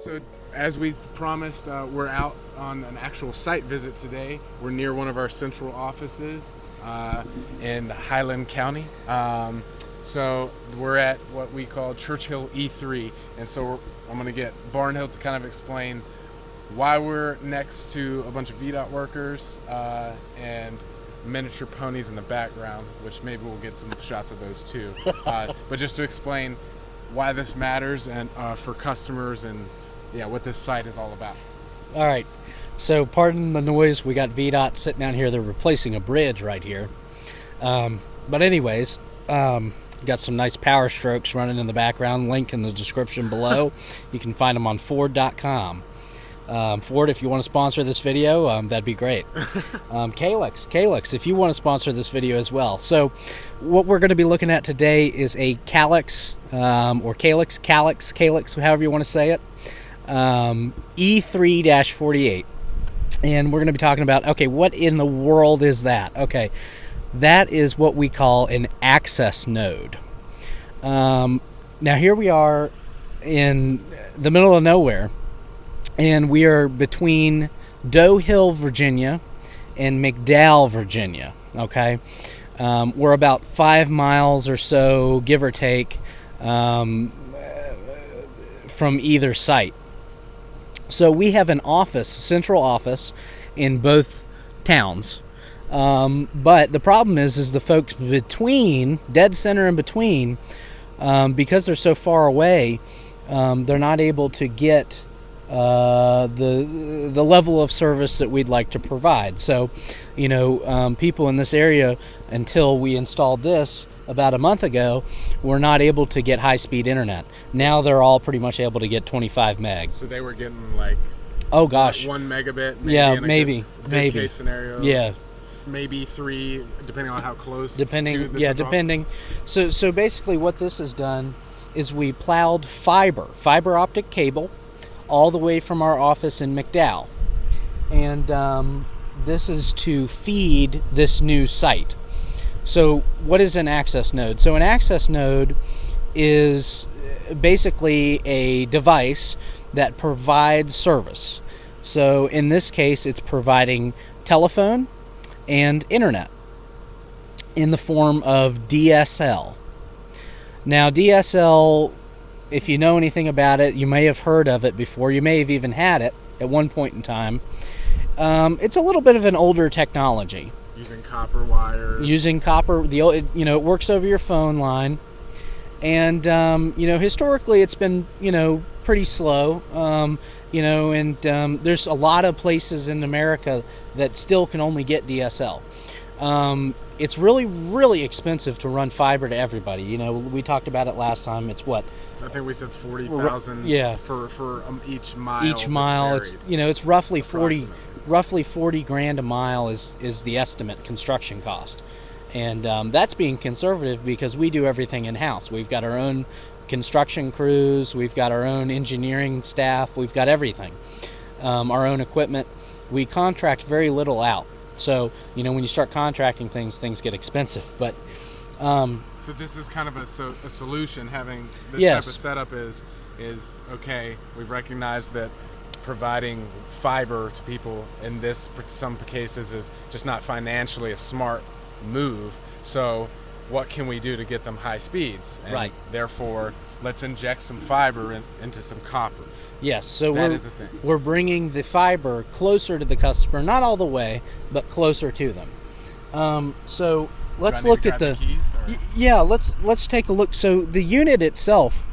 So as we promised, we're out on an actual site visit today. We're near one of our central offices in Highland County. So we're at what we call Churchill E3, and so I'm going to get Barnhill to kind of explain why we're next to a bunch of VDOT workers and miniature ponies in the background, which maybe we'll get some shots of those too. But just to explain why this matters and for customers and what this site is all about. All right, so pardon the noise. We got VDOT sitting down here. They're replacing a bridge right here. But anyways, got some nice power strokes running in the background. Link in the description below. You can find them on Ford.com. Ford, if you want to sponsor this video, that'd be great. Calyx, if you want to sponsor this video as well. So what we're going to be looking at today is a Calyx, or Calyx, however you want to say it, E3-48. And we're going to be talking about, okay, what in the world is that? Okay, that is what we call an access node. Now here we are in the middle of nowhere, and we are between Doe Hill, Virginia, and McDowell, Virginia. Okay, we're about 5 miles or so, give or take, from either site. So we have an office, a central office, in both towns. But the problem is the folks between, dead center in between, because they're so far away, they're not able to get the level of service that we'd like to provide. So, people in this area, until we installed this about a month ago, were not able to get high-speed internet. Now they're all pretty much able to get 25 meg. So they were getting like, oh gosh, 1 megabit. Maybe yeah, in a maybe case scenario. Yeah. Maybe 3, depending on how close. Depending, to the yeah, central. depending. So basically, what this has done is we plowed fiber optic cable, all the way from our office in McDowell, and this is to feed this new site. So, what is an access node? So, an access node is basically a device that provides service. So, in this case, it's providing telephone and internet in the form of DSL. Now, DSL, if you know anything about it, you may have heard of it before. You may have even had it at one point in time. It's a little bit of an older technology. Using copper wires. Using copper, it works over your phone line. And, historically it's been, pretty slow. And there's a lot of places in America that still can only get DSL. It's really, really expensive to run fiber to everybody. We talked about it last time. It's what? I think we said 40,000. Yeah. For each mile. Each mile, it's roughly 40 grand a mile is the estimate construction cost, and that's being conservative because we do everything in house. We've got our own construction crews, we've got our own engineering staff, we've got everything, our own equipment. We contract very little out. So, when you start contracting things get expensive. But so this is kind of a solution. Having this yes. type of setup is okay. We've recognized that providing fiber to people in some cases is just not financially a smart move. So, what can we do to get them high speeds? And right. Therefore, let's inject some fiber into some copper. Yes, so that is a thing. We're bringing the fiber closer to the customer, not all the way, but closer to them. So let's look at the keys, let's take a look. So the unit itself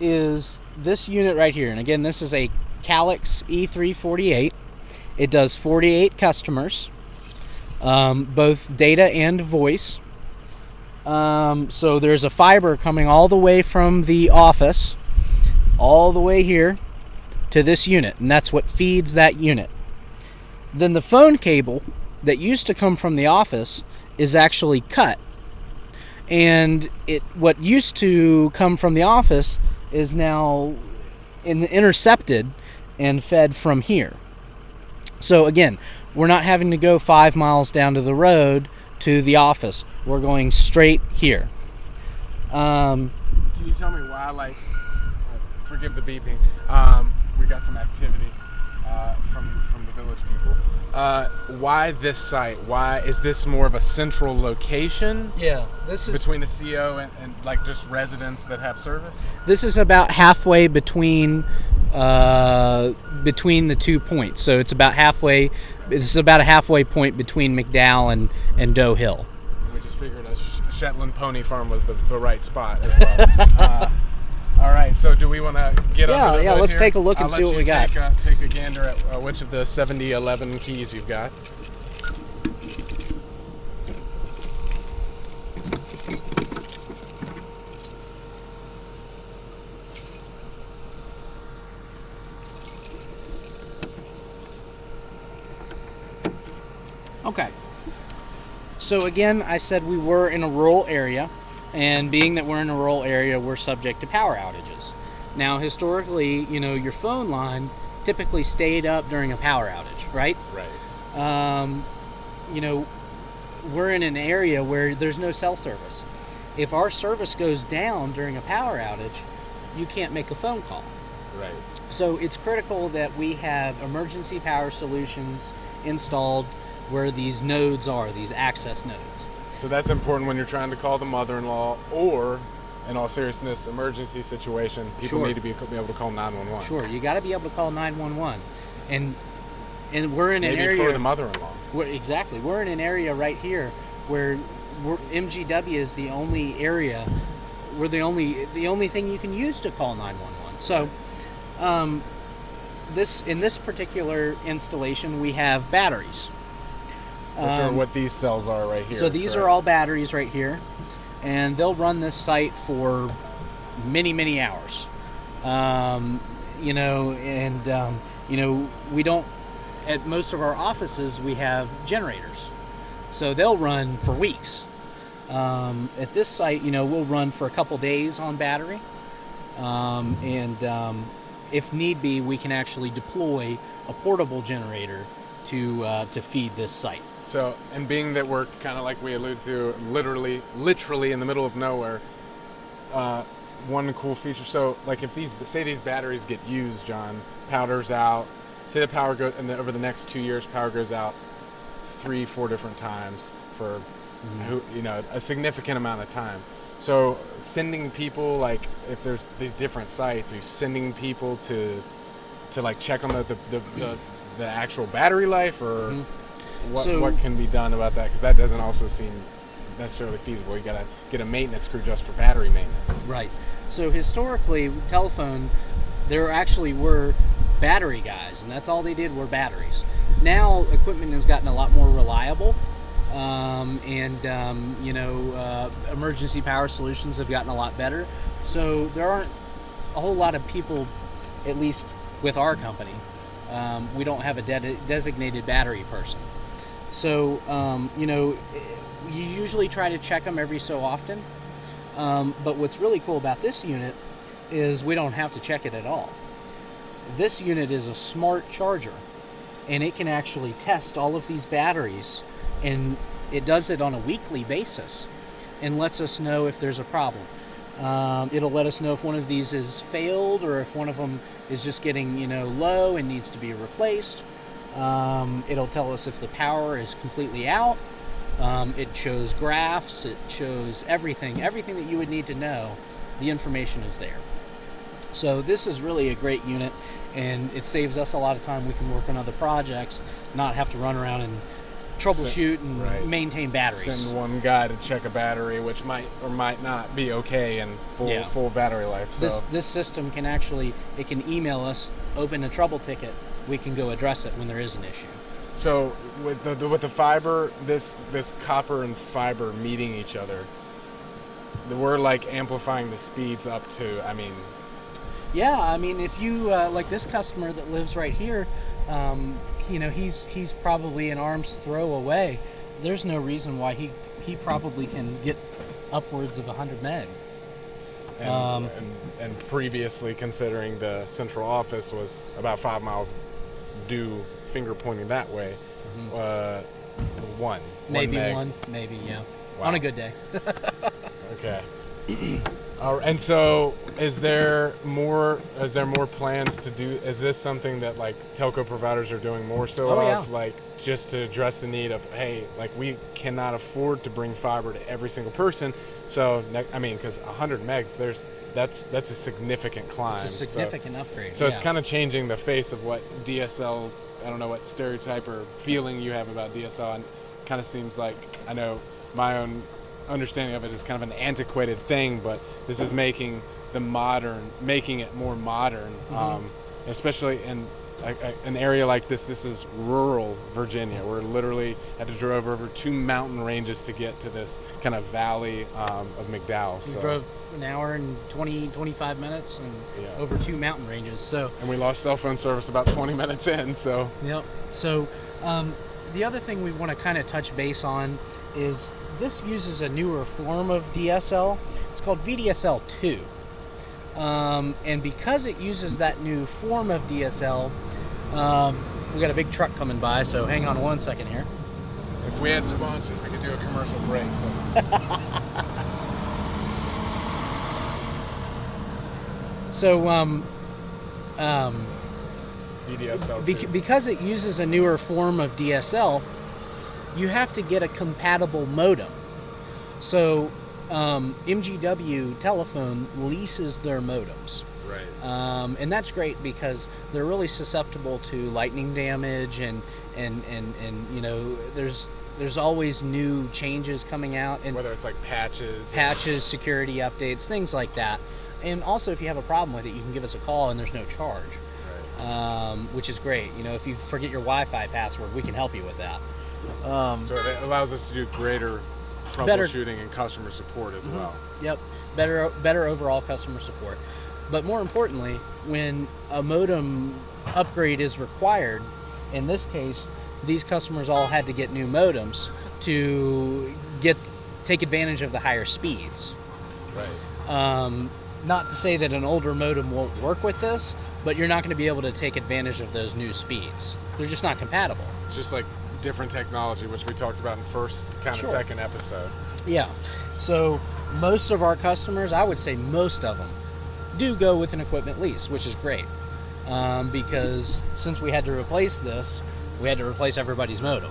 is this unit right here, and again, this is a Calyx E3-48. It does 48 customers, both data and voice. So there's a fiber coming all the way from the office all the way here to this unit, and that's what feeds that unit. Then the phone cable that used to come from the office is actually cut, and what used to come from the office is now intercepted and fed from here. So again, we're not having to go 5 miles down to the road to the office. We're going straight here. Can you tell me why, forgive the beeping, we got some activity from the village people. Why this site? Why is this more of a central location? Yeah, this is between the CO and like just residents that have service. This is about halfway between the 2 points. So it's about halfway. This is about a halfway point between McDowell and Doe Hill. We just figured a Shetland pony farm was the right spot as well. All right, so do we want to get under the hood let's here? take a look and see what we got. Take a gander at which of the 7011 keys you've got. Okay. So again, I said we were in a rural area, and being that we're in a rural area, we're subject to power outages. Now, historically, your phone line typically stayed up during a power outage, right? Right. We're in an area where there's no cell service. If our service goes down during a power outage, you can't make a phone call. Right. So it's critical that we have emergency power solutions installed where these nodes are, these access nodes. So that's important when you're trying to call the mother-in-law, or, in all seriousness, emergency situation, people need to be able to call 911. Sure, you got to be able to call 911, and we're in an area. Maybe for the mother-in-law. Exactly, we're in an area right here where MGW is the only area. We're the only thing you can use to call 911. So, in this particular installation, we have batteries. Which are what these cells are right here. So these are all batteries right here, and they'll run this site for many, many hours. We don't, at most of our offices, we have generators. So they'll run for weeks. At this site, we'll run for a couple days on battery. If need be, we can actually deploy a portable generator to feed this site. So, and being that we're kind of like we alluded to, literally in the middle of nowhere, one cool feature. So, like if these batteries get used, John, powder's out. Say the power goes, and over the next 2 years, power goes out 3-4 different times for, a significant amount of time. So, sending people, like if there's these different sites, are you sending people to like check on the actual battery life, or what can be done about that? Because that doesn't also seem necessarily feasible. You got to get a maintenance crew just for battery maintenance. Right. So historically, telephone, there actually were battery guys, and that's all they did were batteries. Now equipment has gotten a lot more reliable, emergency power solutions have gotten a lot better. So there aren't a whole lot of people, at least with our company. We don't have a designated battery person. So, you usually try to check them every so often. But what's really cool about this unit is we don't have to check it at all. This unit is a smart charger, and it can actually test all of these batteries, and it does it on a weekly basis and lets us know if there's a problem. It'll let us know if one of these is failed or if one of them is just getting, low and needs to be replaced. It'll tell us if the power is completely out. It shows graphs. It shows everything that you would need to know. The information is there. So this is really a great unit, and it saves us a lot of time. We can work on other projects, not have to run around and troubleshoot and maintain batteries. Send one guy to check a battery, which might or might not be okay in full battery life. So this system can actually, it can email us, open a trouble ticket. We can go address it when there is an issue. So with the fiber, this copper and fiber meeting each other, we're like amplifying the speeds up to. Yeah, if you like this customer that lives right here, he's probably an arm's throw away. There's no reason why he probably can get upwards of 100 meg. And previously, considering the central office was about 5 miles due, finger pointing that way, maybe meg. one, maybe, yeah. Wow. On a good day. Okay. And so, is there more plans to do? Is this something that like telco providers are doing more so Oh, of, yeah. like just to address the need of, hey, like we cannot afford to bring fiber to every single person. So, I mean, because 100 megs, that's a significant climb. It's a significant upgrade. So it's yeah. kind of changing the face of what DSL. I don't know what stereotype or feeling you have about DSL, and kind of seems like, I know my own understanding of it is kind of an antiquated thing, but this is making it more modern, especially in an area like this. This is rural Virginia. We're literally had to drive over 2 mountain ranges to get to this kind of valley of McDowell. We So. drove an hour and 25 minutes and over 2 mountain ranges. So. And we lost cell phone service about 20 minutes in. So. Yep. So the other thing we want to kind of touch base on is this uses a newer form of DSL. It's called VDSL 2. And because it uses that new form of DSL, we got a big truck coming by, so hang on one second here. If we had sponsors, we could do a commercial break. So, VDSL because it uses a newer form of DSL, you have to get a compatible modem. So, MGW Telephone leases their modems. Right. And that's great because they're really susceptible to lightning damage and you know, there's always new changes coming out, and whether it's like patches, security updates, things like that. And also, if you have a problem with it, you can give us a call and there's no charge. Right. Which is great. You know, if you forget your Wi-Fi password, we can help you with that. So it allows us to do greater troubleshooting and customer support as well. Yep, better overall customer support. But more importantly, when a modem upgrade is required, in this case, these customers all had to get new modems to take advantage of the higher speeds. Right. Not to say that an older modem won't work with this, but you're not going to be able to take advantage of those new speeds. They're just not compatible. Just like different technology, which we talked about in second episode. Yeah. So most of our customers, I would say most of them, do go with an equipment lease, which is great. Because since we had to replace this, we had to replace everybody's modem.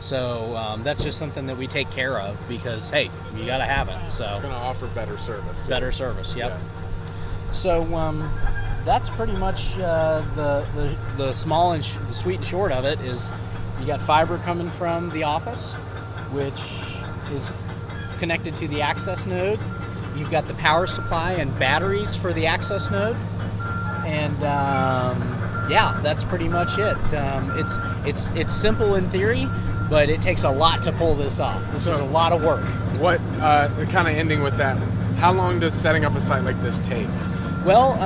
So that's just something that we take care of because, hey, you got to have it. So it's going to offer better service, too. Better service, yep. Yeah. So that's pretty much the small and the sweet and short of it is you got fiber coming from the office, which is connected to the access node. You've got the power supply and batteries for the access node. And yeah, that's pretty much it. It's simple in theory, but it takes a lot to pull this off. This is a lot of work. What kind of ending with that? How long does setting up a site like this take? Well,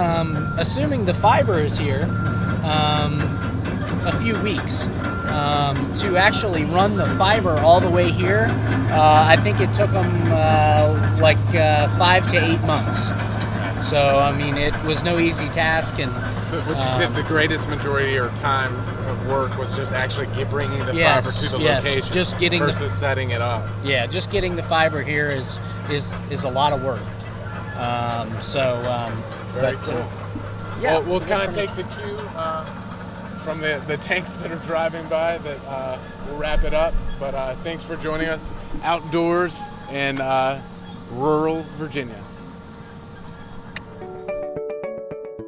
assuming the fiber is here, a few weeks. To actually run the fiber all the way here, I think it took them 5 to 8 months. So, I mean, it was no easy task. And so would you say the greatest majority or time of work was just actually bringing the fiber to the location just getting versus setting it up? Yeah, just getting the fiber here is a lot of work. Very cool. Yeah, we'll kind of take the cue from the tanks that are driving by that we'll wrap it up. But thanks for joining us outdoors in rural Virginia.